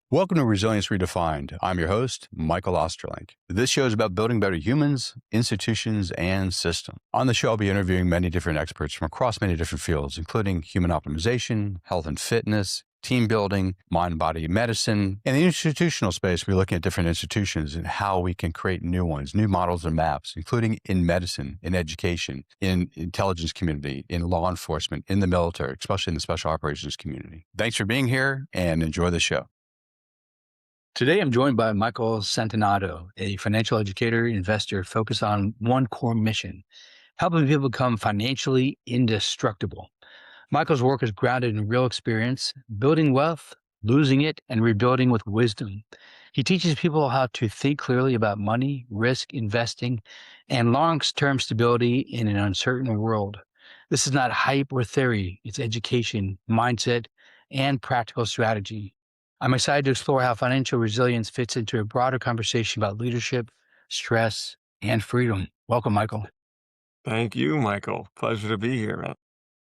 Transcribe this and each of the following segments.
Welcome to Resilience Redefined. I'm your host, Michael Osterlink. This show is about building better humans, institutions, and systems. On the show, I'll be interviewing many different experts from across many different fields, including human optimization, health and fitness, team building, mind-body medicine. In the institutional space, we're looking at different institutions and how we can create new ones, new models and maps, including in medicine, in education, in intelligence community, in law enforcement, in the military, especially in the special operations community. Thanks for being here and enjoy the show. Today, I'm joined by Michael Santonato, a financial educator, investor focused on one core mission, helping people become financially indestructible. Michael's work is grounded in real experience, building wealth, losing it, and rebuilding with wisdom. He teaches people how to think clearly about money, risk, investing, and long-term stability in an uncertain world. This is not hype or theory, it's education, mindset, and practical strategy. I'm excited to explore how financial resilience fits into a broader conversation about leadership, stress, and freedom. Welcome, Michael. Thank you, Michael. Pleasure to be here, man.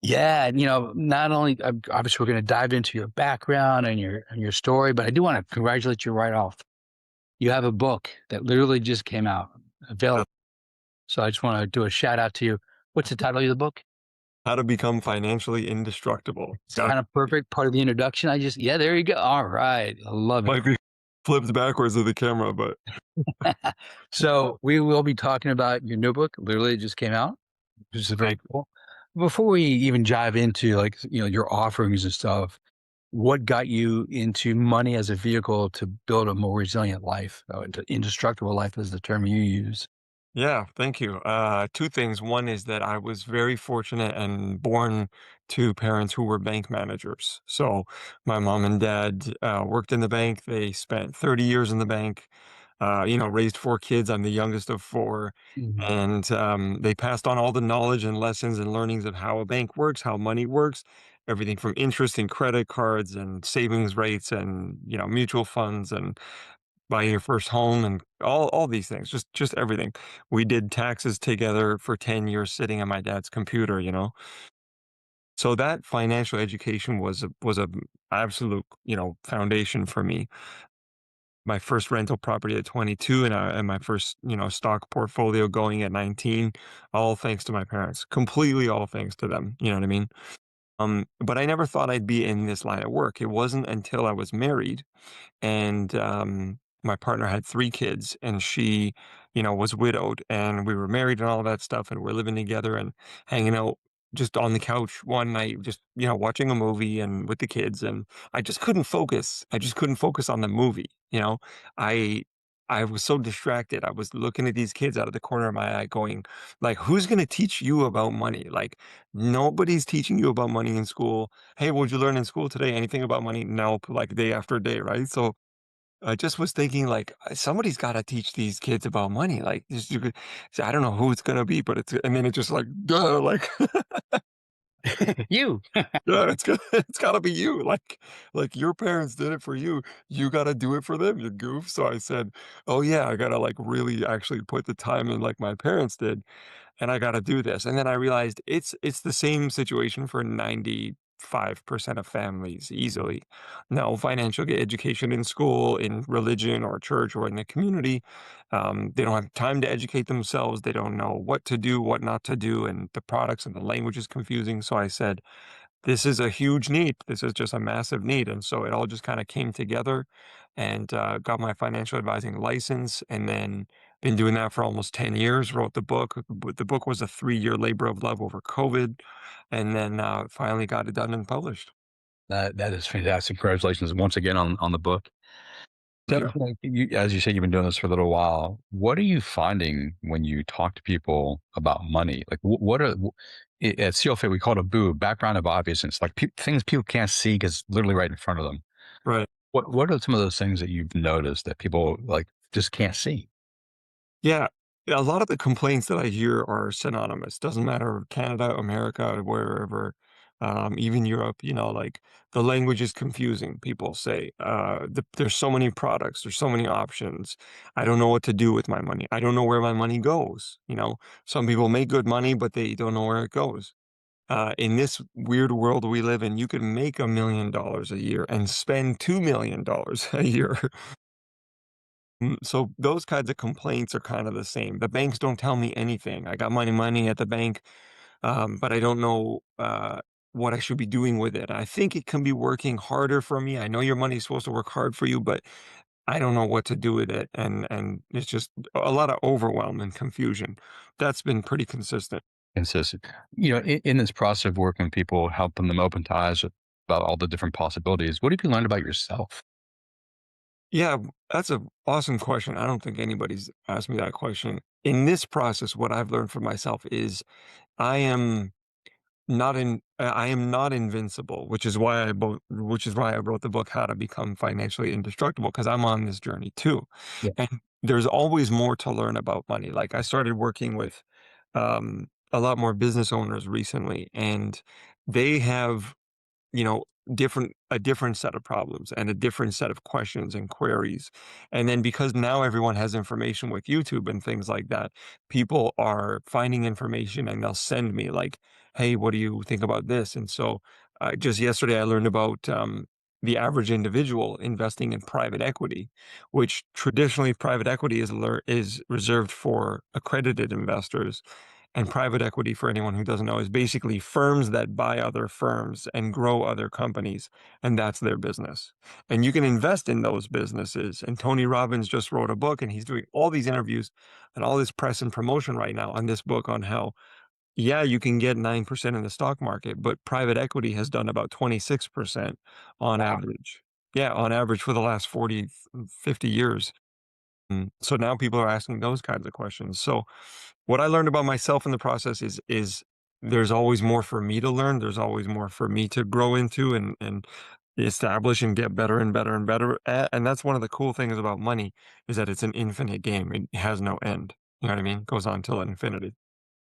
Yeah, not only obviously we're going to dive into your background and your story, but I do want to congratulate you right off. You have a book that literally just came out, Uh, available. So I just want to do a shout out to you. What's the title of the book? How to become financially indestructible. It's That kind of perfect. Part of the introduction. Yeah, there you go. All right, I love it. might be flipped backwards of the camera, but So we will be talking about your new book. Literally, it just came out, which is very cool. Before we even dive into your offerings and stuff, what got you into money as a vehicle to build a more resilient life? Indestructible life is the term you use. yeah, thank you. Two things. One is that I was very fortunate and born to parents who were bank managers. So my mom and dad worked in the bank. They spent 30 years in the bank, raised four kids. I'm the youngest of four. Mhm. And they passed on all the knowledge and lessons and learnings of how a bank works, how money works, everything from interest and credit cards and savings rates and, mutual funds and buying your first home and all these things, just everything. We did taxes together for 10 years sitting at my dad's computer. So that financial education was a absolute, foundation for me. My first rental property at 22 and my first, stock portfolio going at 19, all thanks to my parents. Completely all thanks to them, you know what I mean? But I never thought I'd be in this line of work. It wasn't until I was married and my partner had three kids and she was widowed and we were married and all that stuff and we're living together and hanging out just on the couch one night just watching a movie and with the kids, and I just couldn't focus on the movie. I was so distracted. I was looking at these kids out of the corner of my eye going, like, who's going to teach you about money? Like, nobody's teaching you about money in school. Hey, what'd you learn in school today? Anything about money? Nope. Like day after day, right? So I just was thinking, like, somebody's got to teach these kids about money. Like, so I don't know who it's gonna be, but and then it's just like, duh, like, You. yeah, it's gotta be you. Like your parents did it for you. You gotta do it for them, you goof. So I said, oh yeah, I gotta like really actually put the time in like my parents did, and I gotta do this. And then I realized it's the same situation for 95% of families easily. No financial education in school, in religion or church or in the community. They don't have time to educate themselves. They don't know what to do, what not to do, and the products and the language is confusing. So I said, this is a huge need. This is just a massive need. And so it all just kind of came together and got my financial advising license, and then been doing that for almost 10 years, wrote the book. The book was a 3-year labor of love over COVID, and then finally got it done and published. That is fantastic. Congratulations once again on the book. Thank So, you. as you said, you've been doing this for a little while. What are you finding when you talk to people about money? Like, what are at CFA we call it a boo, background of obviousness, like things people can't see because literally right in front of them. Right. What are some of those things that you've noticed that people like just can't see? Yeah. Yeah, a lot of the complaints that I hear are synonymous. Doesn't matter Canada, America, wherever, even Europe. Like the language is confusing. People say there's so many products, there's so many options. I don't know what to do with my money. I don't know where my money goes. Some people make good money, but they don't know where it goes. In this weird world we live in, you can make $1 million a year and spend $2 million a year. So those kinds of complaints are kind of the same. The banks don't tell me anything. I got money at the bank, but I don't know what I should be doing with it. I think it can be working harder for me. I know your money's supposed to work hard for you, but I don't know what to do with it. And it's just a lot of overwhelm and confusion. That's been pretty consistent. Consistent. In this process of working with people, helping them open to eyes about all the different possibilities, what have you learned about yourself? Yeah, that's an awesome question. I don't think anybody's asked me that question. In this process, what I've learned for myself is I am I am not invincible, which is why I wrote the book How to Become Financially Indestructible, because I'm on this journey too. Yeah. And there's always more to learn about money. Like I started working with a lot more business owners recently, and they have you know, a different set of problems and a different set of questions and queries. And then because now everyone has information with YouTube and things like that, people are finding information and they'll send me like, "Hey, what do you think about this?" And so, just yesterday I learned about the average individual investing in private equity, which traditionally private equity is reserved for accredited investors, and private equity, for anyone who doesn't know, is basically firms that buy other firms and grow other companies, and that's their business. And you can invest in those businesses. And Tony Robbins just wrote a book, and he's doing all these interviews and all this press and promotion right now on this book on how, yeah, you can get 9% in the stock market, but private equity has done about 26% on Wow. average. Yeah, on average for the last 40, 50 years. So now people are asking those kinds of questions. So what I learned about myself in the process is there's always more for me to learn. There's always more for me to grow into and establish and get better and better and better at. And that's one of the cool things about money is that it's an infinite game. It has no end. You know what I mean? It goes on till infinity.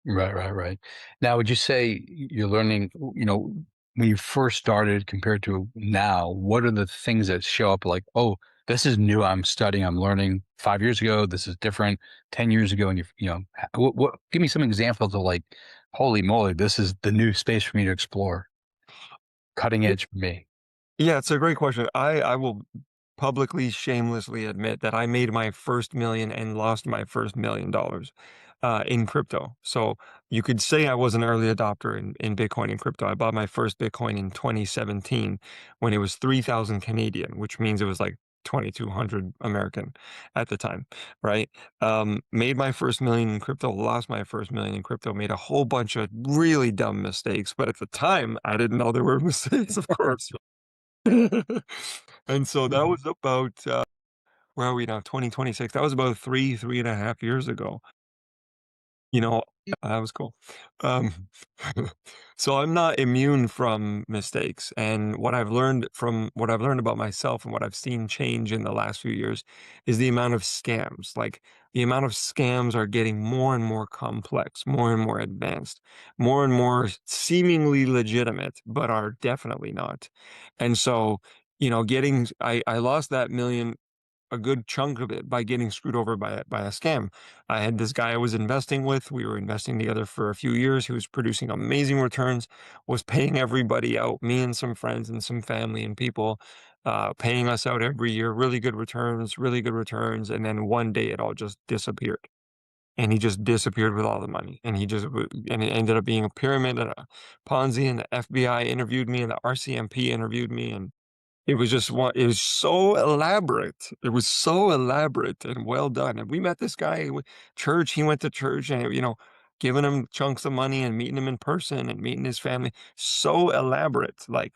Right, right, right. Now, would you say you're learning, when you first started compared to now, what are the things that show up like, oh, this is new, I'm studying, I'm learning 5 years ago, this is different 10 years ago. And give me some examples of like, holy moly, this is the new space for me to explore, cutting edge for me. Yeah, it's a great question. I will publicly, shamelessly admit that I made my first million and lost my first $1 million in crypto. So you could say I was an early adopter in Bitcoin and crypto. I bought my first Bitcoin in 2017 when it was 3,000 Canadian, which means it was like 2,200 American at the time, right? Made my first million in crypto, lost my first million in crypto, made a whole bunch of really dumb mistakes. But at the time, I didn't know there were mistakes, of course. And so that was about, where are we now? 2026. That was about 3.5 years ago. You know, that was cool. Um, so I'm not immune from mistakes, and what I've learned about myself and what I've seen change in the last few years is the amount of scams. Like, the amount of scams are getting more and more complex, more and more advanced, more and more seemingly legitimate, but are definitely not. And so, I lost that million, a good chunk of it, by getting screwed over by a scam. I had this guy I was investing with. We were investing together for a few years. He was producing amazing returns, was paying everybody out, me and some friends and some family and people, paying us out every year, really good returns, really good returns. And then one day it all just disappeared. And he just disappeared with all the money. And it ended up being a pyramid and a Ponzi, and the FBI interviewed me and the RCMP interviewed me. And it was so elaborate. It was so elaborate and well done, and we met this guy with church, he went to church and, giving him chunks of money and meeting him in person and meeting his family. So elaborate, like,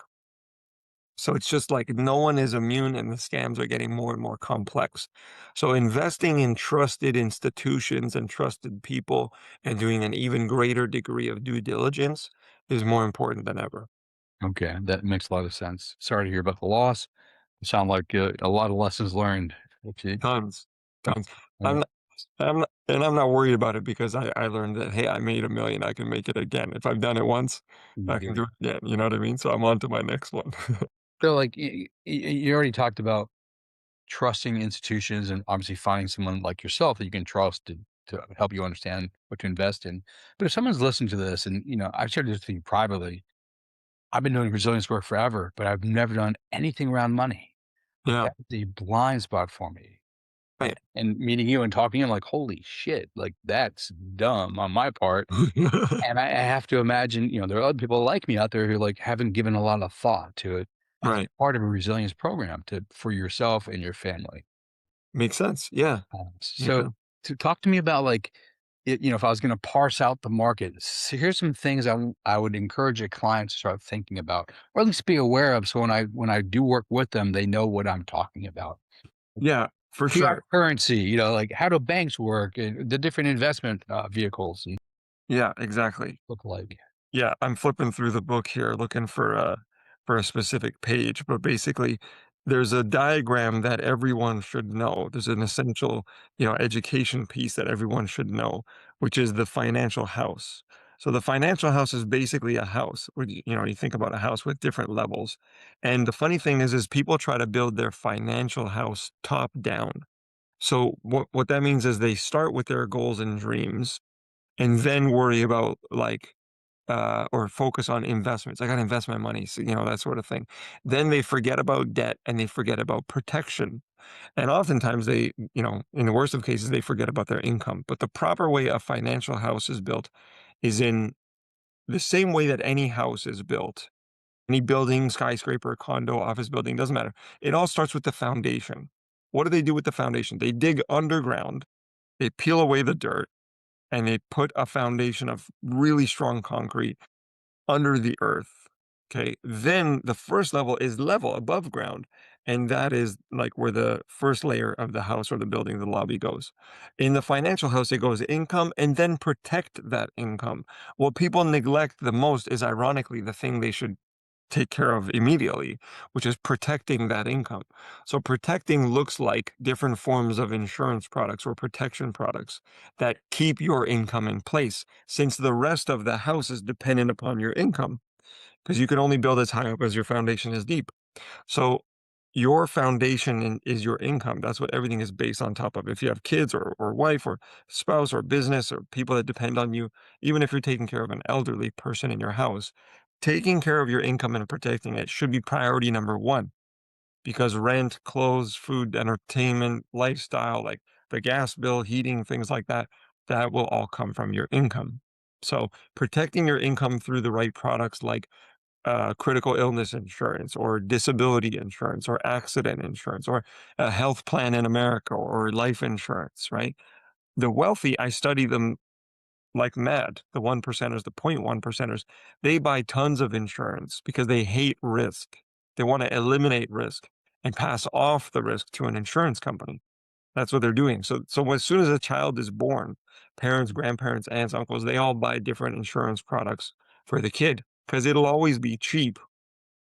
so it's just like no one is immune and the scams are getting more and more complex. So investing in trusted institutions and trusted people and doing an even greater degree of due diligence is more important than ever. Okay, that makes a lot of sense. Sorry to hear about the loss. Sound like a lot of lessons learned. Okay. Tons, Uh, tons. uh, I'm not worried about it because I learned that, hey, I made 1,000,000, I can make it again. If I've done it once, I can yeah. do it again, you know what I mean? So I'm on to my next one. So, like, you already talked about trusting institutions and obviously finding someone like yourself that you can trust to help you understand what to invest in. But if someone's listening to this and, I've shared this with you privately, I've been doing resilience work forever, but I've never done anything around money. Like Yeah. that's a blind spot for me. Right. And meeting you and talking, I'm like, holy shit, like that's dumb on my part. And I have to imagine, there are other people like me out there who like haven't given a lot of thought to it as Right. part of a resilience program for yourself and your family. Makes sense. Yeah. So Yeah. to talk to me about like, if I was going to parse out the market, so here's some things I would encourage a client to start thinking about, or at least be aware of. So when I do work with them, they know what I'm talking about. Yeah, for Fiat sure. currency, like how do banks work and the different investment vehicles and Yeah, exactly. look like. Yeah, I'm flipping through the book here looking for a specific page, but basically there's a diagram that everyone should know. There's an essential, education piece that everyone should know, which is the financial house. So the financial house is basically a house. Where you think about a house with different levels. And the funny thing is people try to build their financial house top down. So what that means is they start with their goals and dreams and then worry about or focus on investments. I got to invest my money, so, that sort of thing. Then they forget about debt and they forget about protection. And oftentimes in the worst of cases, they forget about their income. But the proper way a financial house is built is in the same way that any house is built. Any building, skyscraper, condo, office building, doesn't matter. It all starts with the foundation. What do they do with the foundation? They dig underground, they peel away the dirt, and they put a foundation of really strong concrete under the earth. Okay. Then the first level is level above ground. And that is like where the first layer of the house or the building, the lobby goes. In the financial house, it goes income and then protect that income. What people neglect the most is ironically the thing they should take care of immediately, which is protecting that income. So protecting looks like different forms of insurance products or protection products that keep your income in place, since the rest of the house is dependent upon your income, because you can only build as high up as your foundation is deep. So your foundation is your income. That's what everything is based on top of. If you have kids or wife or spouse or business or people that depend on you, even if you're taking care of an elderly person in your house, taking care of your income and protecting it should be priority number one, because rent, clothes, food, entertainment, lifestyle, like the gas bill, heating, things like that, that will all come from your income. So protecting your income through the right products like critical illness insurance or disability insurance or accident insurance or a health plan in America or life insurance, right? The wealthy, I study them like mad. The one percenters, the 0.1 percenters, they buy tons of insurance because they hate risk. They want to eliminate risk and pass off the risk to an insurance company. That's what they're doing. So as soon as a child is born, parents, grandparents, aunts, uncles, they all buy different insurance products for the kid because it'll always be cheap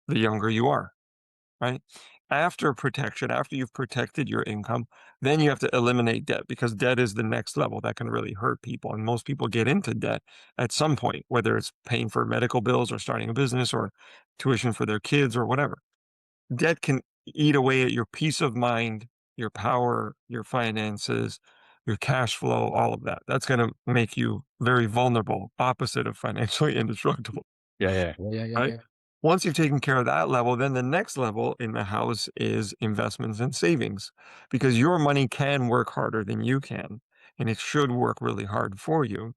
the younger you are, right? After protection, after you've protected your income, then you have to eliminate debt, because debt is the next level that can really hurt people. And most people get into debt at some point, whether it's paying for medical bills or starting a business or tuition for their kids or whatever. Debt can eat away at your peace of mind, your power, your finances, your cash flow, all of that. That's going to make you very vulnerable, opposite of financially indestructible. Yeah, yeah, yeah, yeah, yeah, Right? yeah. Once you've taken care of that level, then the next level in the house is investments and savings, because your money can work harder than you can, and it should work really hard for you.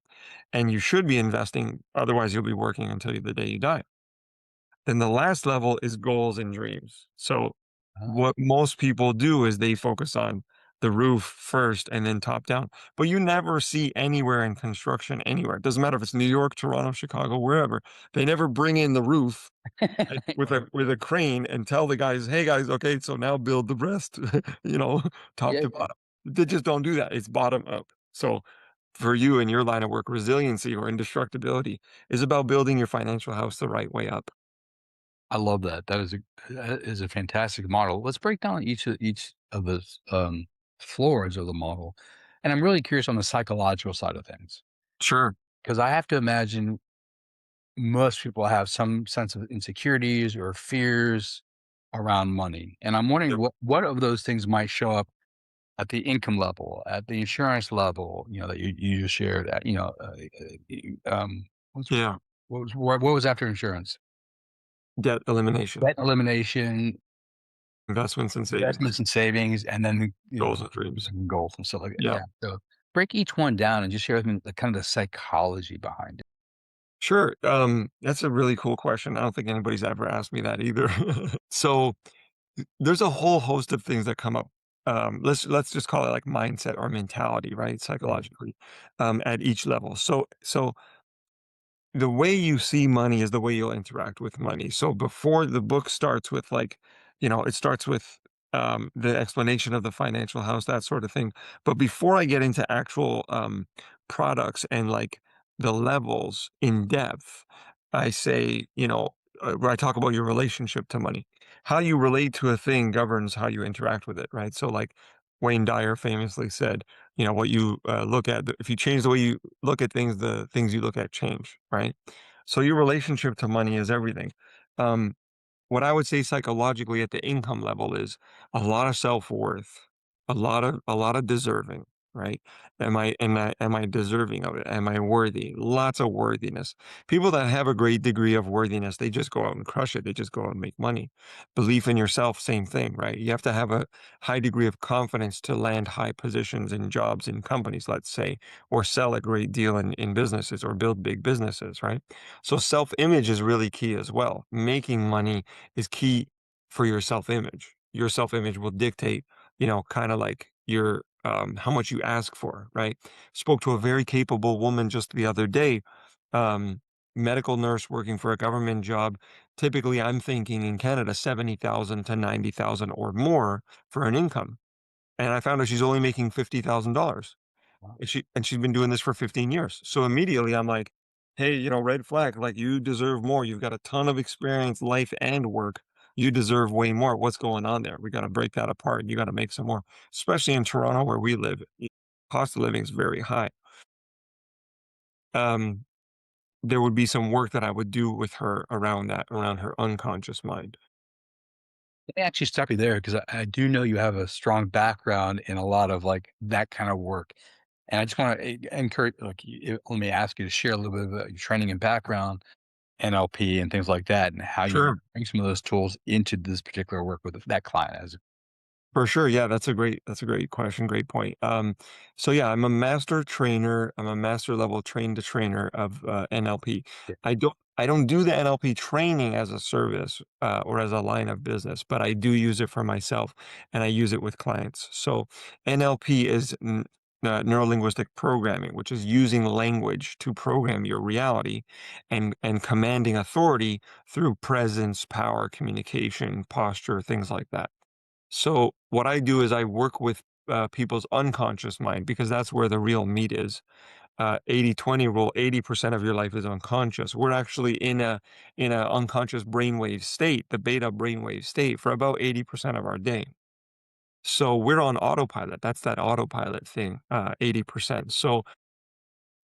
And you should be investing, otherwise, you'll be working until the day you die. Then the last level is goals and dreams. So, Ah. what most people do is they focus on the roof first and then top down. But you never see anywhere in construction, anywhere. It doesn't matter if it's New York, Toronto, Chicago, wherever. They never bring in the roof with a crane and tell the guys, "Hey guys, okay, so now build the rest," you know, top Yeah, to yeah. bottom. They just don't do that. It's bottom up. So for you in your line of work, resiliency or indestructibility is about building your financial house the right way up. I love that. That is a fantastic model. Let's break down each of the floors of the model. And I'm really curious on the psychological side of things, Sure. because I have to imagine most people have some sense of insecurities or fears around money. And I'm wondering Yep. what of those things might show up at the income level, at the insurance level, that you just shared, what's, Yeah. what was after insurance? Debt elimination, Debt elimination, investments and savings, investments and savings, and then, goals and dreams. goals and stuff like that. Yeah. Yeah. So break each one down and just share with me the kind of the psychology behind it. Sure. That's a really cool question. I don't think anybody's ever asked me that either. So there's a whole host of things that come up. Let's just call it like mindset or mentality, right? Yeah. Psychologically, at each level. So the way you see money is the way you'll interact with money. So before the book starts with like, it starts with the explanation of the financial house, that sort of thing. But before I get into actual products and like the levels in depth, I say, where I talk about your relationship to money, how you relate to a thing governs how you interact with it, right? So like Wayne Dyer famously said, what you look at, if you change the way you look at things, the things you look at change, right? So your relationship to money is everything. Um, what I would say psychologically at the income level is a lot of self-worth, a lot of deserving, right? Am I deserving of it? Am I worthy? Lots of worthiness. People that have a great degree of worthiness, they just go out and crush it. They just go out and make money. Belief in yourself, same thing, right? You have to have a high degree of confidence to land high positions in jobs in companies, let's say, or sell a great deal in businesses or build big businesses, right? So self-image is really key as well. Making money is key for your self-image. Your self-image will dictate, kind of like your how much you ask for, right? Spoke to a very capable woman just the other day, um, medical nurse working for a government job. Typically, I'm thinking in Canada, 70,000 to 90,000 or more for an income. And I found out she's only making $50,000. Wow. And she's been doing this for 15 years. So immediately I'm like, "Hey, red flag, like, you deserve more. You've got a ton of experience, life and work. You deserve way more. What's going on there? We gotta break that apart. You gotta make some more." Especially in Toronto where we live, cost of living is very high. Um, there would be some work that I would do with her around that, around her unconscious mind. Let me actually stop you there because I do know you have a strong background in a lot of like that kind of work. And I just want to encourage, like, let me ask you to share a little bit about your training and background, NLP and things like that, and how you Sure. bring some of those tools into this particular work with that client. As For sure. Yeah, that's a great question. Great point. So yeah, I'm a master trainer. I'm a master level train to trainer of NLP. yeah, I don't do the NLP training as a service or as a line of business, but I do use it for myself and I use it with clients. So NLP is neuro linguistic programming, which is using language to program your reality and commanding authority through presence, power, communication, posture, things like that. So what I do is I work with people's unconscious mind because that's where the real meat is. 80-20 rule, 80% of your life is unconscious. We're actually in a unconscious brainwave state, the beta brainwave state, for about 80% of our day. So we're on autopilot. That's that autopilot thing, 80%. So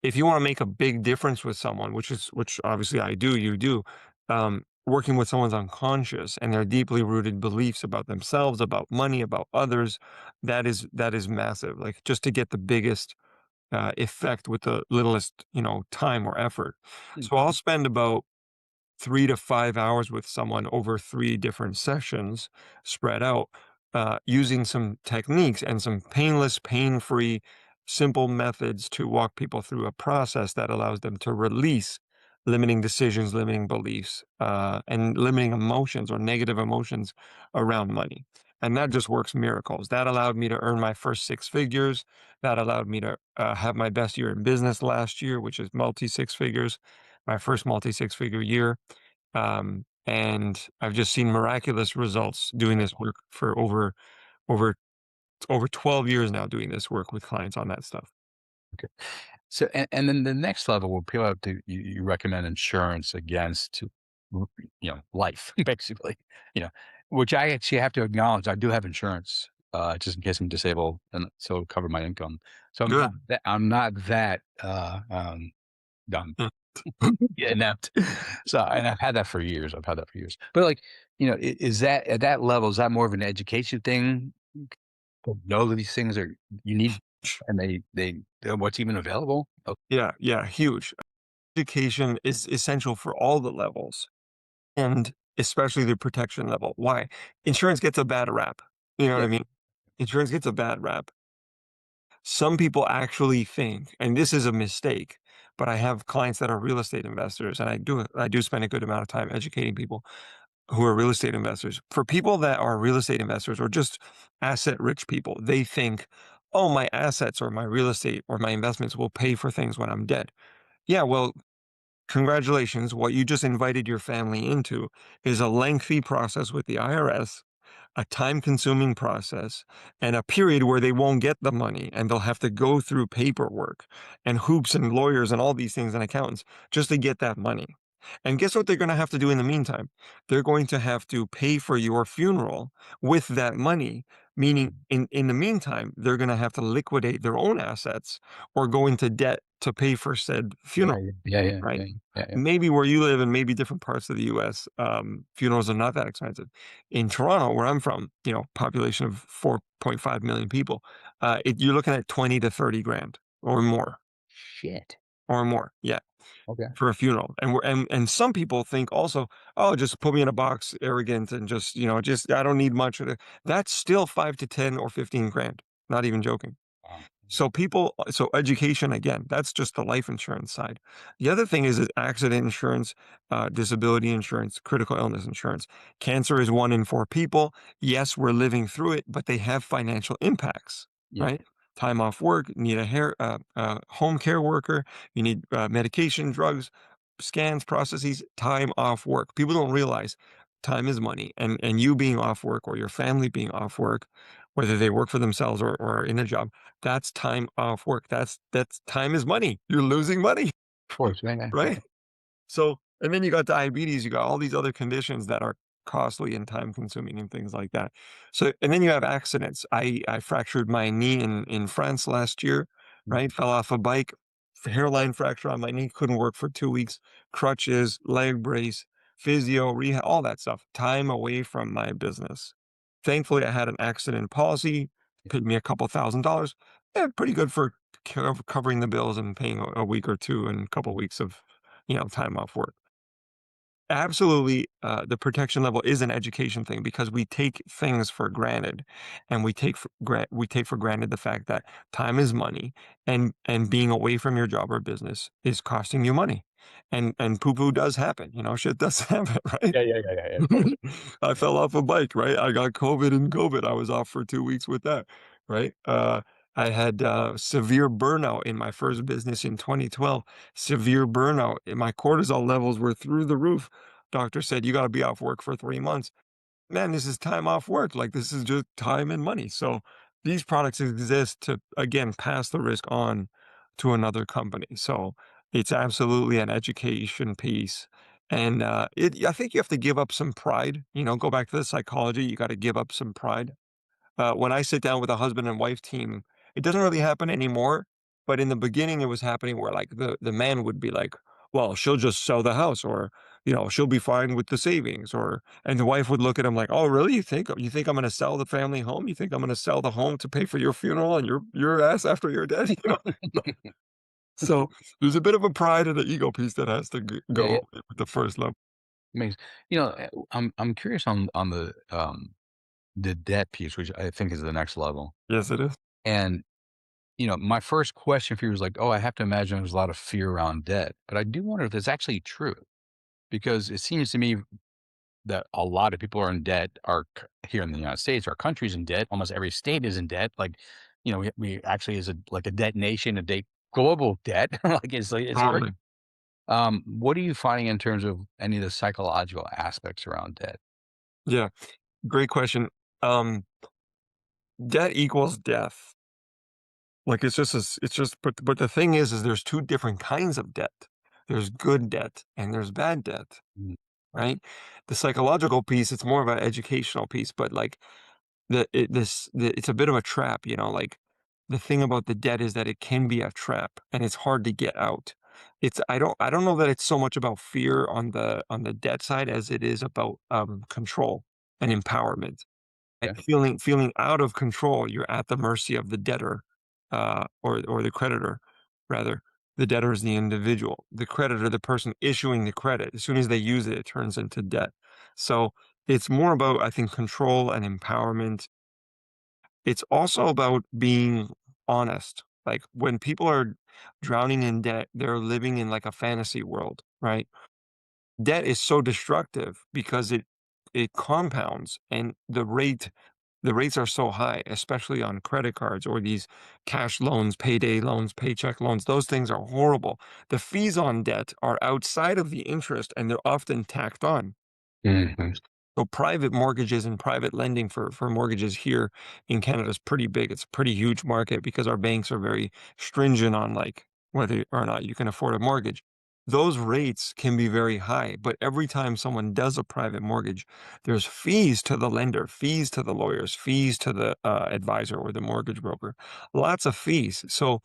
if you wanna make a big difference with someone, which obviously I do, you do, working with someone's unconscious and their deeply rooted beliefs about themselves, about money, about others, that is massive, like, just to get the biggest, effect with the littlest, time or effort. mm, So I'll spend about 3 to 5 hours with someone over 3 different sessions spread out, using some techniques and some painless, pain-free, simple methods to walk people through a process that allows them to release limiting decisions, limiting beliefs, and limiting emotions or negative emotions around money. And that just works miracles. That allowed me to earn my first 6 figures. That allowed me to, have my best year in business last year, which is multi 6 figures, my first multi 6 figure year. And I've just seen miraculous results doing this work for over over 12 years now, doing this work with clients on that stuff. okay. So, and then the next level where people have to, you recommend insurance against, life, basically, you know, which I actually have to acknowledge. I do have insurance, just in case I'm disabled, and so it'll cover my income. So Good. I'm not that, done. Mm. Yeah, inept. So, and I've had that for years. I've had that for years. But like, is that at that level? Is that more of an education thing? people know that these things are you need and they're what's even available? Oh, Yeah, yeah, huge. Education is essential for all the levels, and especially the protection level. Why? Insurance gets a bad rap. You know what yeah, I mean? Insurance gets a bad rap. Some people actually think, and this is a mistake, but I have clients that are real estate investors, and I do spend a good amount of time educating people who are real estate investors. For people that are real estate investors or just asset rich people, they think, oh, my assets or my real estate or my investments will pay for things when I'm dead. Yeah, well, congratulations. What you just invited your family into is a lengthy process with the IRS, a time consuming process, and a period where they won't get the money and they'll have to go through paperwork and hoops and lawyers and all these things and accountants just to get that money. And guess what they're going to have to do in the meantime? They're going to have to pay for your funeral with that money, meaning in the meantime, they're going to have to liquidate their own assets or go into debt to pay for said funeral. right. Yeah, yeah, Right? yeah, yeah, yeah. Maybe where you live and maybe different parts of the US, funerals are not that expensive. In Toronto, where I'm from, population of 4.5 million people, you're looking at 20 to 30 grand Shit. or more. Yeah, Okay. for a funeral. And some people think also, oh, just put me in a box, arrogant, and just I don't need much. That's still 5 to 10 or 15 grand. Not even joking. Wow. So education again, that's just the life insurance side. The other thing is accident insurance, disability insurance, critical illness insurance. Cancer is 1 in 4 people. Yes, we're living through it, but they have financial impacts, Yeah. right? Time off work, you need home care worker, you need medication, drugs, scans, processes, time off work. People don't realize time is money, and you being off work or your family being off work, whether they work for themselves or are in a job, that's time off work. That's time is money. You're losing money, Of course. Yeah, yeah, yeah. right? So, and then you got diabetes, you got all these other conditions that are costly and time consuming and things like that. So, and then you have accidents. I fractured my knee in France last year, Mm. right? Fell off a bike, hairline fracture on my knee, couldn't work for 2 weeks, crutches, leg brace, physio, rehab, all that stuff. Time away from my business. Thankfully, I had an accident policy, paid me a couple $1,000s. Yeah, pretty good for covering the bills and paying a week or two and a couple weeks of time off work. Absolutely, the protection level is an education thing because we take things for granted, and we take for granted the fact that time is money, and being away from your job or business is costing you money, and poo-poo does happen, shit does happen, right? Yeah, yeah, yeah, yeah, yeah, of course. I Yeah. fell off a bike, right? I got COVID and COVID. I was off for 2 weeks with that, right? I had, severe burnout in my first business in 2012, severe burnout, and my cortisol levels were through the roof. Doctor said, "You gotta be off work for 3 months." Man, this is time off work, like, this is just time and money, so these products exist to, again, pass the risk on to another company, so it's absolutely an education piece, and, I think you have to give up some pride, go back to the psychology, you gotta give up some pride. When I sit down with a husband and wife team, it doesn't really happen anymore, but in the beginning, it was happening where, like, the man would be like, "Well, she'll just sell the house," or, "She'll be fine with the savings," and the wife would look at him like, "Oh, really? You think I'm gonna sell the family home? You think I'm gonna sell the home to pay for your funeral and your ass after you're dead?" So, there's a bit of a pride and an ego piece that has to Yeah, yeah. go with the first level. Makes I'm curious on the debt piece, which I think is the next level. Yes, it is. And, my first question for you was like, oh, I have to imagine there's a lot of fear around debt. But I do wonder if that's actually true because it seems to me that a lot of people are in debt, here in the United States, our country's in debt. Almost every state is in debt. Like, we actually is like a debt nation, a debt global debt. Like it's very, Totally. what are you finding in terms of any of the psychological aspects around debt? Yeah, great question. Um, Debt equals death. Like, but the thing is there's 2 different kinds of debt. There's good debt and there's bad debt, Mm, right? The psychological piece, it's more of an educational piece, but, like, it's a bit of a trap, like, the thing about the debt is that it can be a trap, and it's hard to get out. I don't know that it's so much about fear on the debt side as it is about, control and empowerment. Yeah. feeling out of control. You're at the mercy of the debtor, or the creditor, rather. The debtor is the individual. The creditor, the person issuing the credit. As soon as they use it, it turns into debt. So it's more about, I think, control and empowerment. It's also about being honest. Like when people are drowning in debt, they're living in like a fantasy world, right? Debt is so destructive because it compounds, and the rates are so high, especially on credit cards or these cash loans, payday loans, paycheck loans. Those things are horrible. The fees on debt are outside of the interest, and they're often tacked on. Mhm. So private mortgages and private lending for mortgages here in Canada is pretty big. It's a pretty huge market because our banks are very stringent on like whether or not you can afford a mortgage. Those rates can be very high, but every time someone does a private mortgage, there's fees to the lender, fees to the lawyers, fees to the advisor or the mortgage broker, lots of fees. So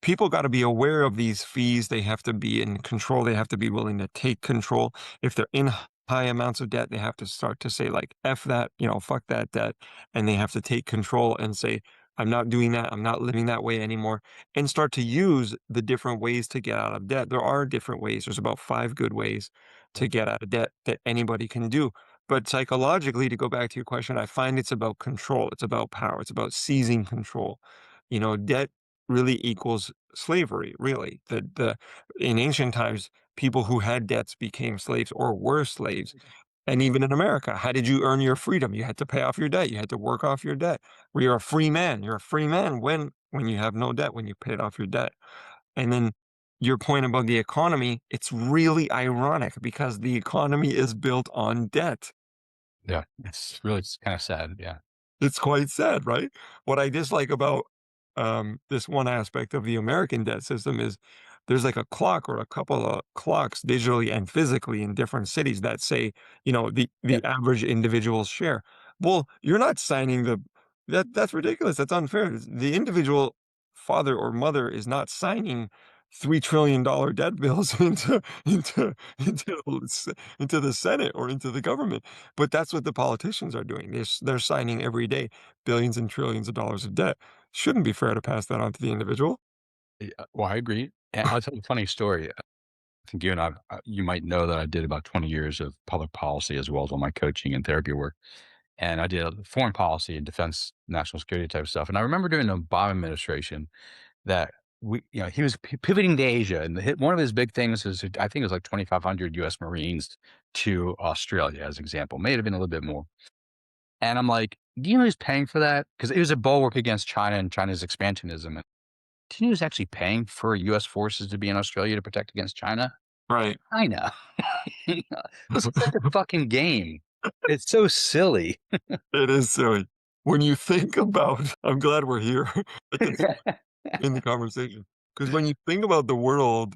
people got to be aware of these fees. They have to be in control. They have to be willing to take control. If they're in high amounts of debt, they have to start to say, like, F that, fuck that debt. And they have to take control and say, I'm not doing that. I'm not living that way anymore. And start to use the different ways to get out of debt. There are different ways. There's about 5 good ways to get out of debt that anybody can do. But psychologically, to go back to your question, I find it's about control. It's about power. It's about seizing control. Debt really equals slavery, really. The In ancient times, people who had debts became slaves or were slaves. And even in America, how did you earn your freedom? You had to pay off your debt. You had to work off your debt. Well, you're a free man. You're a free man when you have no debt, when you paid off your debt. And then your point about the economy, it's really ironic because the economy is built on debt. Yeah. It's kind of sad. Yeah. It's quite sad, right? What I dislike about, this one aspect of the American debt system is there's like a clock or a couple of clocks digitally and physically in different cities that say, Yeah. the average individual's share. Well, you're not signing that's ridiculous. That's unfair. The individual father or mother is not signing $3 trillion debt bills into the Senate or into the government. But that's what the politicians are doing. They're signing every day billions and trillions of dollars of debt. Shouldn't be fair to pass that on to the individual. Well, I agree. And I'll tell you a funny story. I think you and you might know that I did about 20 years of public policy as well as all my coaching and therapy work. And I did foreign policy and defense, national security type stuff. And I remember during the Obama administration that he was pivoting to Asia, and one of his big things is I think it was like 2,500 U.S. Marines to Australia, as an example. May have been a little bit more. And I'm like, do you know who's paying for that? Because it was a bulwark against China and China's expansionism. And do you know who's actually paying for U.S. forces to be in Australia to protect against China? Right. China. This is such a fucfucking game. It's so silly. It is silly. When you think about I'm glad we're here at this in the conversation. Because when you think about the world,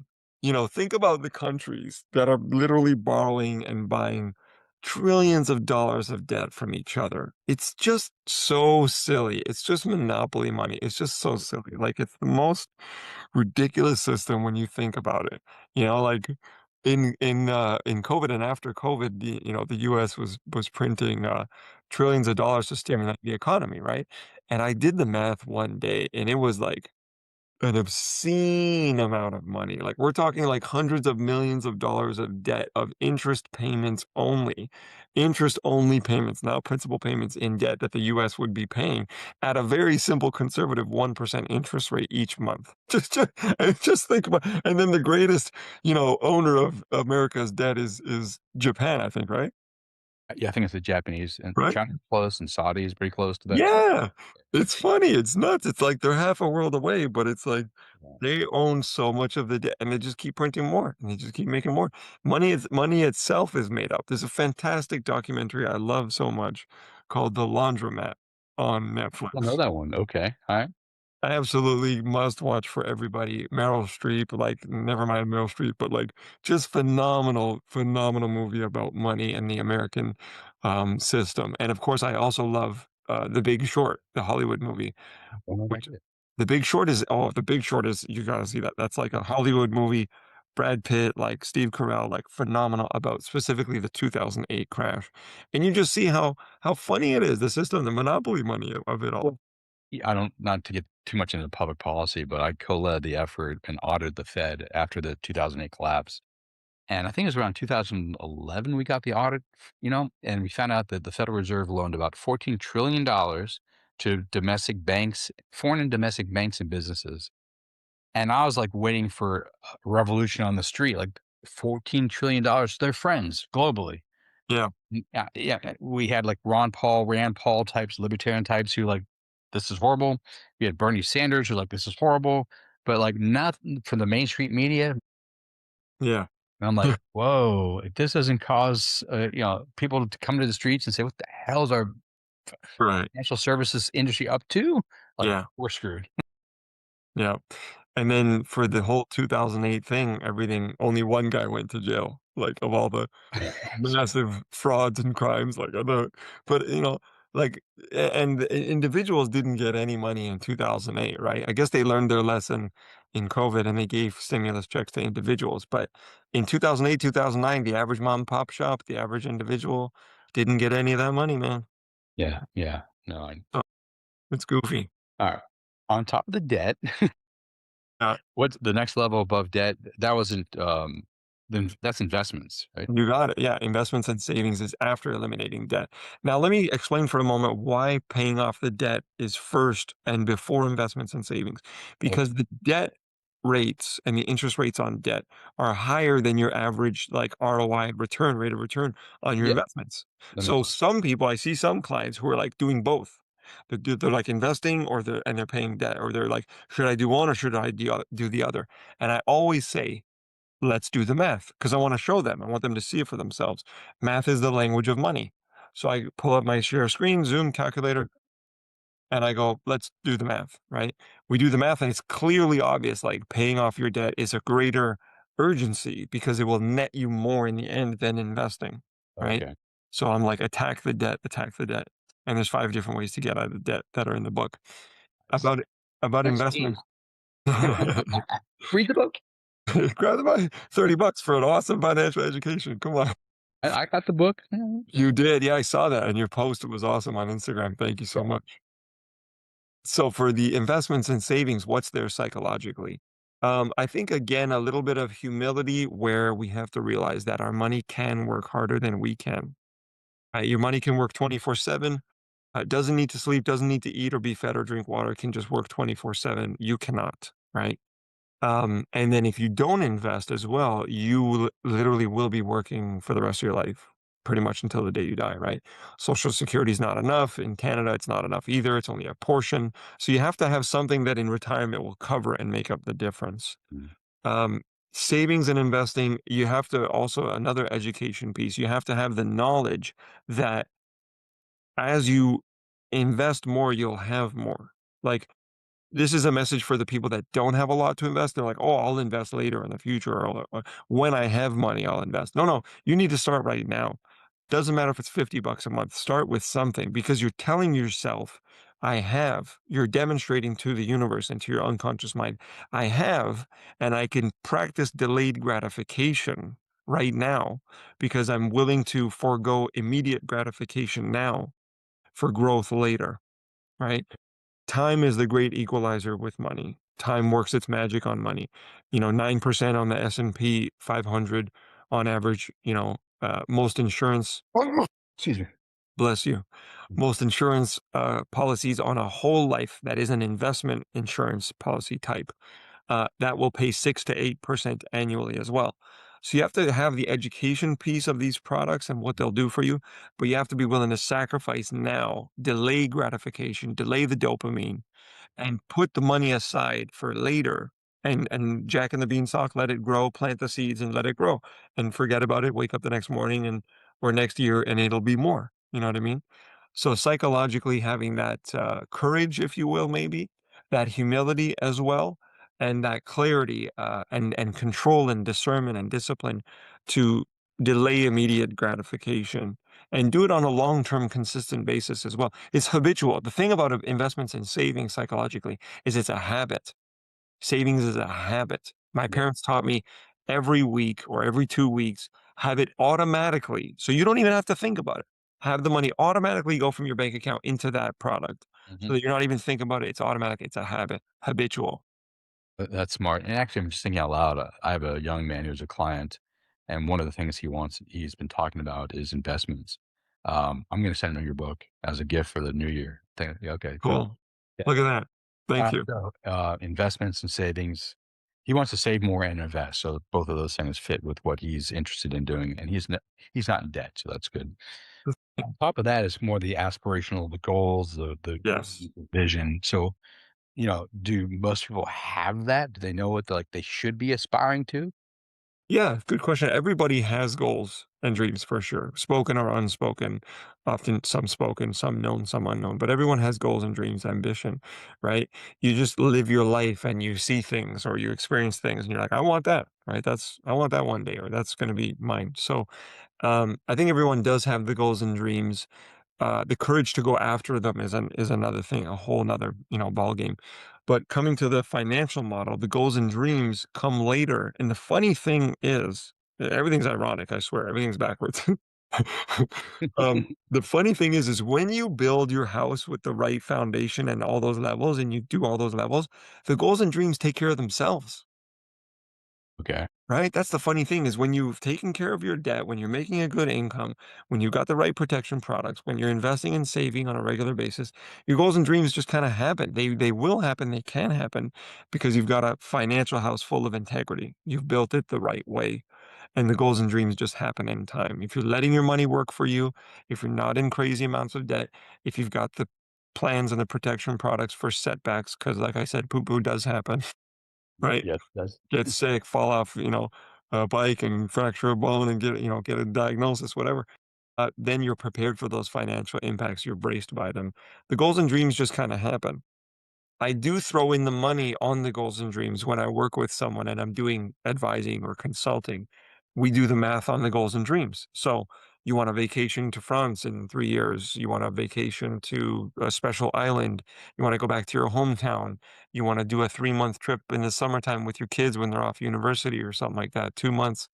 think about the countries that are literally borrowing and buying trillions of dollars of debt from each other. It's just so silly. It's just monopoly money. It's just so silly. Like it's the most ridiculous system when you think about it. Like in COVID and after COVID, the US was printing trillions of dollars to Yeah. stimulate the economy, right? And I did the math one day and it was like an obscene amount of money. Like, we're talking, like, hundreds of millions of dollars of debt, of interest-only payments, not principal payments in debt that the US would be paying at a very simple conservative 1% interest rate each month. Just think about and then the greatest, owner of America's debt is Japan, I think, right? Yeah, I think it's the Japanese and Right? China's close and Saudi is pretty close to that. Yeah. It's funny, it's nuts, it's like they're half a world away, but it's like Yeah. they own so much of the debt, and they just keep printing more, and they just keep making more. Money itself is made up. There's a fantastic documentary I love so much called The Laundromat on I don't know Netflix. that one. Okay. Alright. I absolutely must watch for everybody. Meryl Streep, like, never mind Meryl Streep, but, like, just phenomenal, phenomenal movie about money and the American, system, and, of course, I also love, The Big Short, the Hollywood movie, Don't know which about it. The Big Short is you gotta see that. That's like a Hollywood movie Brad Pitt, like Steve Carell, like phenomenal about specifically the 2008 crash. And you just see how funny it is, the system, the monopoly money of it all. I don't, not to get too much into public policy, but I co-led the effort and audited the Fed after the 2008 collapse. And I think it was around 2011 we got the audit, and we found out that the Federal Reserve loaned about $14 trillion to domestic banks, foreign and domestic banks and businesses. And I was like waiting for a revolution on the street, like $14 trillion to their friends globally. Yeah, Yeah, yeah. We had like Ron Paul, Rand Paul types, libertarian types who like, this is horrible. We had Bernie Sanders who's like, this is horrible. But like nothing from the mainstream media. yeah, And I'm like, whoa, if this doesn't cause, people to come to the streets and say, what the hell is our right. financial services industry up to? Like, Yeah, we're screwed. yeah. And then for the whole 2008 thing, everything, only one guy went to jail, like of all the massive frauds and crimes, like, I know but, like, and the individuals didn't get any money in 2008, right? I guess they learned their lesson in COVID, and they gave stimulus checks to individuals, but in 2008, 2009, the average mom and pop shop, the average individual didn't get any of that money, man. Yeah, yeah. No, Oh, it's goofy. all right. On top of the debt, Uh what's the next level above debt? That wasn't, then that's investments, right? You got it. Yeah, investments and savings is after eliminating debt. Now, let me explain for a moment why paying off the debt is first and before investments and savings. Oh, Because the debt rates and the interest rates on debt are higher than your average like ROI return rate of return on your yeah, investments. that makes So sense. some people, I see some clients who are like doing both. They're like investing or they're paying debt or they're like, should I do one or should I do the other? And I always say let's do the math because I want to show them. I want them to see it for themselves. Math is the language of money. So I pull up my share screen, Zoom calculator, and I go, let's do the math, right? We do the math and it's clearly obvious like paying off your debt is a greater urgency because it will net you more in the end than investing, right? Okay. So I'm like, attack the debt, attack the debt. And there's 5 different ways to get out of the debt that are in the book. Nice. About about Nice team. investments. Read the book. Grab the money, $30 for an awesome financial education. Come on. I got the book. You did, yeah, I saw that in your post, it was awesome on Instagram, thank you so much. So for the investments and savings, what's there psychologically? I think again, a little bit of humility where we have to realize that our money can work harder than we can. Your money can work 24/7, doesn't need to sleep, doesn't need to eat or be fed or drink water, it can just work 24/7. You cannot, right? And then if you don't invest as well, you literally will be working for the rest of your life, pretty much until the day you die, right? Social security is not enough. In Canada, it's not enough either. It's only a portion. So you have to have something that in retirement will cover and make up the difference. Mm. Um, Savings and investing, you have to also, another education piece, you have to have the knowledge that as you invest more, you'll have more. Like, this is a message for the people that don't have a lot to invest. They're like, "Oh, I'll invest later in the future, or when I have money, I'll invest." No, no, you need to start right now. Doesn't matter if it's $50 a month. Start with something because you're telling yourself, "I have." You're demonstrating to the universe and to your unconscious mind, "I have, and I can practice delayed gratification right now because I'm willing to forego immediate gratification now for growth later." Right? Time is the great equalizer with money. Time works its magic on money. 9% on the S&P 500 on average, most insurance Excuse me. bless you. Most insurance policies on a whole life that is an investment insurance policy type that will pay 6 to 8% annually as well. So you have to have the education piece of these products and what they'll do for you, but you have to be willing to sacrifice now, delay gratification, delay the dopamine, and put the money aside for later. And Jack and the Beanstalk, let it grow, plant the seeds and let it grow, and forget about it. Wake up the next morning and or next year, and it'll be more. You know what I mean? So psychologically, having that courage, if you will, maybe that humility as well, and that clarity and control and discernment and discipline to delay immediate gratification and do it on a long-term consistent basis as well. It's habitual. The thing about investments and savings psychologically is it's a habit. Savings is a habit. My Yeah. parents taught me every week or every 2 weeks, have it automatically, so you don't even have to think about it. Have the money automatically go from your bank account into that product so Mhm. that you're not even thinking about it. It's automatic. It's a habit, habitual. That's smart. And actually, I'm just thinking out loud. I have a young man who's a client, and one of the things he's been talking about is investments. I'm going to send him your book as a gift for the new year. Yeah, okay, cool. Cool. Yeah. Look at that. Thank you. Investments and savings. He wants to save more and invest. So both of those things fit with what he's interested in doing, and he's not in debt, so that's good. On top of that is more the aspirational, the goals, Yes. the vision. So, do most people have that? Do they know what they should be aspiring to? Yeah, good question. Everybody has goals and dreams for sure, spoken or unspoken, often some spoken, some known, some unknown, but everyone has goals and dreams, ambition, right? You just live your life and you see things or you experience things and you're like, I want that, right? I want that one day, or that's going to be mine. So, I think everyone does have the goals and dreams. The courage to go after them is another thing, a whole another, ball game. But coming to the financial model, the goals and dreams come later. And the funny thing is, everything's ironic, I swear, everything's backwards. The funny thing is when you build your house with the right foundation and all those levels, and you do all those levels, the goals and dreams take care of themselves. Okay. Right? That's the funny thing is when you've taken care of your debt, when you're making a good income, when you've got the right protection products, when you're investing and saving on a regular basis, your goals and dreams just kind of happen. They will happen, they can happen because you've got a financial house full of integrity. You've built it the right way. And the goals and dreams just happen in time. If you're letting your money work for you, if you're not in crazy amounts of debt, if you've got the plans and the protection products for setbacks, because like I said, poo poo does happen, right? Yes, that's Get sick, fall off, a bike and fracture a bone and get a diagnosis, whatever, then you're prepared for those financial impacts. You're braced by them. The goals and dreams just kind of happen. I do throw in the money on the goals and dreams when I work with someone and I'm doing advising or consulting. We do the math on the goals and dreams. So you want a vacation to France in 3 years. You want a vacation to a special island. You want to go back to your hometown. You want to do a 3-month trip in the summertime with your kids when they're off university or something like that, 2 months.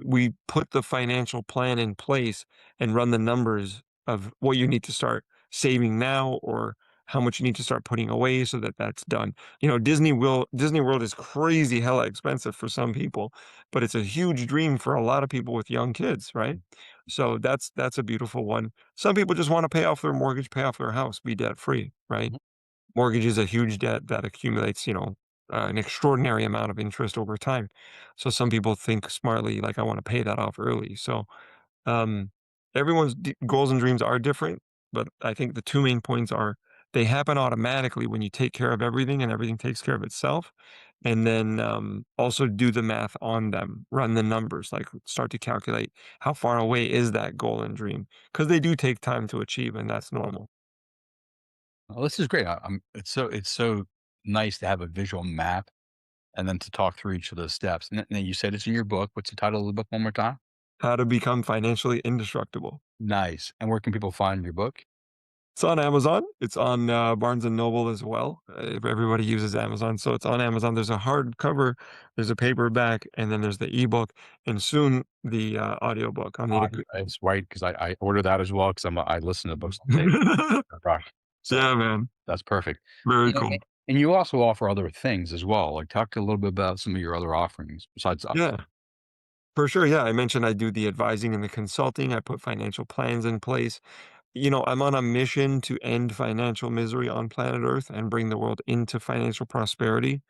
We put the financial plan in place and run the numbers of what you need to start saving now or how much you need to start putting away so that that's done. Disney World is crazy hella expensive for some people, but it's a huge dream for a lot of people with young kids, right? So that's a beautiful one. Some people just want to pay off their mortgage, pay off their house, be debt free, right? Mhm. Mortgage is a huge debt that accumulates, an extraordinary amount of interest over time. So some people think smartly, like, I want to pay that off early. So um, everyone's goals and dreams are different, but I think the two main points are they happen automatically when you take care of everything and everything takes care of itself. And then also do the math on them, run the numbers, like start to calculate how far away is that goal and dream because they do take time to achieve, and that's normal. Well, this is great. It's so nice to have a visual map and then to talk through each of those steps. And then you said it's in your book. What's the title of the book one more time? How to become financially indestructible. Nice. And where can people find your book? It's on Amazon. It's on, Barnes& and Noble as well. Everybody uses Amazon, so it's on Amazon. There's a hardcover, there's a paperback, and then there's the ebook, and soon the, audiobook. I'll need a good It's right because I order that as well because I listen to books all day. Rock. So Yeah, man. that's perfect. Very You know, cool. and you also offer other things as well. Like talk a little bit about some of your other offerings besides us. Yeah, for sure, yeah. I mentioned I do the advising and the consulting. I put financial plans in place. I'm on a mission to end financial misery on planet Earth and bring the world into financial prosperity.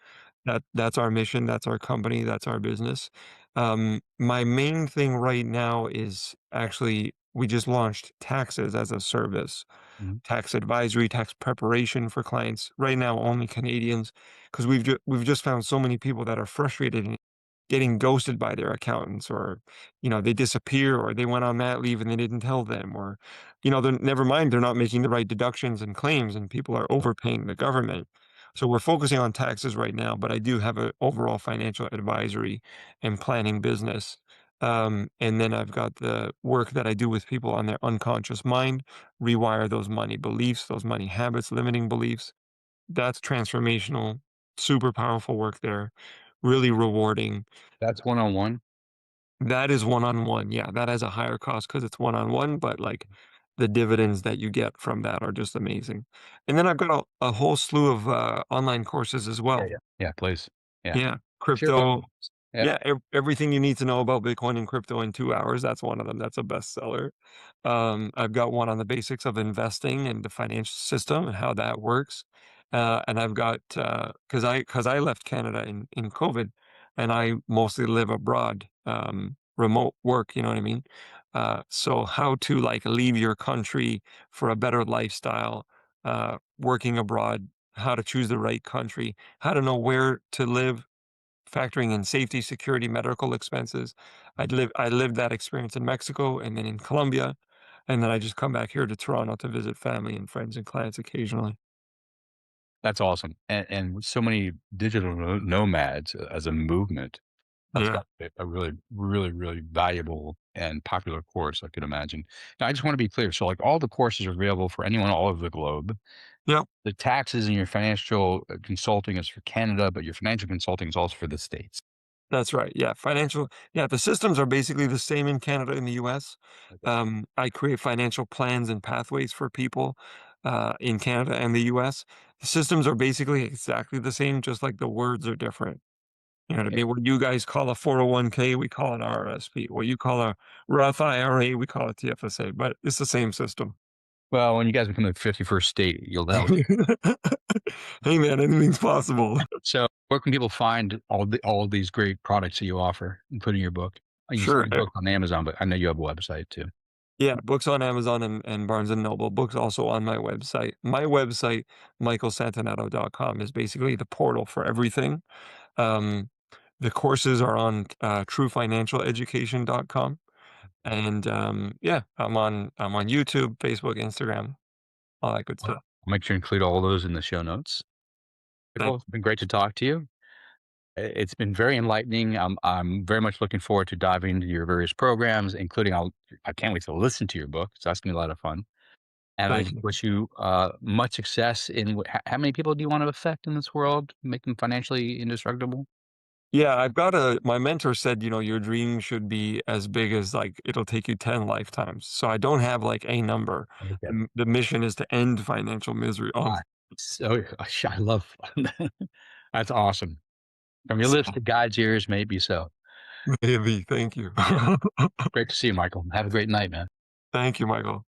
That's our mission, that's our company, that's our business. My main thing right now is actually we just launched taxes as a service, Mhm. tax advisory, tax preparation for clients. Right now, only Canadians, because we've just found so many people that are frustrated and getting ghosted by their accountants, or they disappear, or they went on mat leave and they didn't tell them, or they're never mind they're not making the right deductions and claims, and people are overpaying the government. So we're focusing on taxes right now, but I do have an overall financial advisory and planning business. And then I've got the work that I do with people on their unconscious mind, rewire those money beliefs, those money habits, limiting beliefs. That's transformational, super powerful work there. really rewarding. That's one-on-one? That is one-on-one, yeah, that has a higher cost because it's one-on-one, but, like, the dividends that you get from that are just amazing. And then I've got a whole slew of, online courses as Yeah, well. yeah. Yeah, please. Yeah. Yeah, Share both of crypto. us. Yeah. Yeah, everything you need to know about Bitcoin and crypto in 2 hours, that's one of them, that's a bestseller. I've got one on the basics of investing and the financial system and how that works. And I've got, because I left Canada in COVID, and I mostly live abroad, remote work, you know what I mean? So how to, like, leave your country for a better lifestyle, working abroad, how to choose the right country, how to know where to live, factoring in safety, security, medical expenses. I lived that experience in Mexico and then in Colombia, and then I just come back here to Toronto to visit family and friends and clients occasionally. That's awesome. And with so many digital nomads as a movement, that's Yeah. got to be a really, really, really valuable and popular course, I could imagine. Now, I just want to be clear. So, like, all the courses are available for anyone all over the globe. Yep. The taxes and your financial consulting is for Canada, but your financial consulting is also for the States. That's right. Yeah. The systems are basically the same in Canada and the US. Okay. I create financial plans and pathways for people in Canada and the US. The systems are basically exactly the same, just like the words are different. You know what I Okay. mean? What you guys call a 401k, we call it RRSP. What you call a Roth IRA, we call it TFSA, but it's the same system. Well, when you guys become the 51st state, you'll know. Hey man, anything's possible. So, where can people find all of these great products that you offer, including your book? You said Sure. your book on Amazon, but I know you have a website too. Yeah, books on Amazon and Barnes and Noble. Books also on my website. My website, michaelsantonato.com, is basically the portal for everything. Um, the courses are on truefinancialeducation.com. And yeah, I'm on YouTube, Facebook, Instagram, all that good Wow. stuff. I'll make sure to include all those in the show notes. Thank Michael, it's been great to talk to you. It's been very enlightening. I'm very much looking forward to diving into your various programs, including I can't wait to listen to your book. So that's gonna be a lot of fun. And I thank just you. wish you much success in how many people do you want to affect in this world, make them financially indestructible? Yeah, my mentor said, your dream should be as big as, like, it'll take you 10 lifetimes. So I don't have, like, a number. Okay. The mission is to end financial misery on Ah, so I love that's awesome. From your lips so to God's ears, maybe so. maybe. Thank you. Great to see you, Michael. Have a great night, man. Thank you, Michael.